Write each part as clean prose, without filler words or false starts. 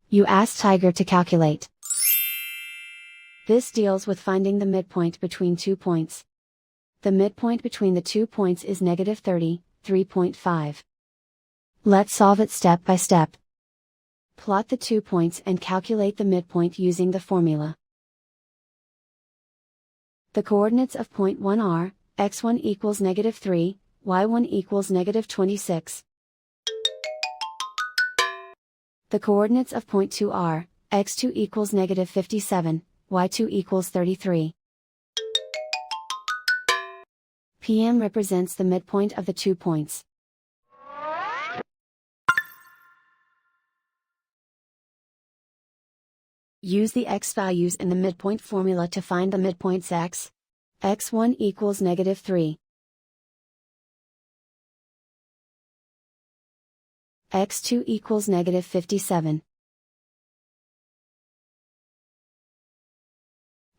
You ask Tiger to calculate. This deals with finding the midpoint between 2 points. The midpoint between the 2 points is negative 30, 3.5. Let's solve it step by step. Plot the 2 points and calculate the midpoint using the formula. The coordinates of point 1 are, x1 equals negative 3, y1 equals negative 26. The coordinates of point 2 are, x2 equals negative 57, y2 equals 33. PM represents the midpoint of the 2 points. Use the x values in the midpoint formula to find the midpoints x. x1 equals negative 3. x2 equals negative 57.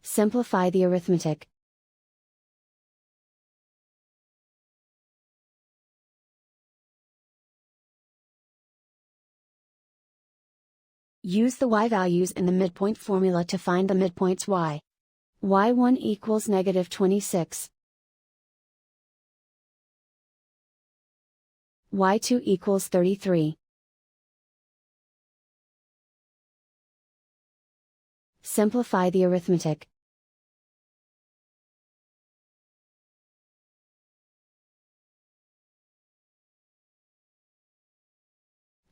Simplify the arithmetic. Use the y values in the midpoint formula to find the midpoints y. y1 equals negative 26. y2 equals 33. Simplify the arithmetic.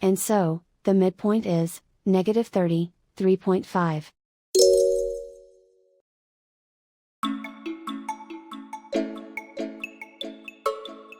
And so, the midpoint is negative 30, 3.5.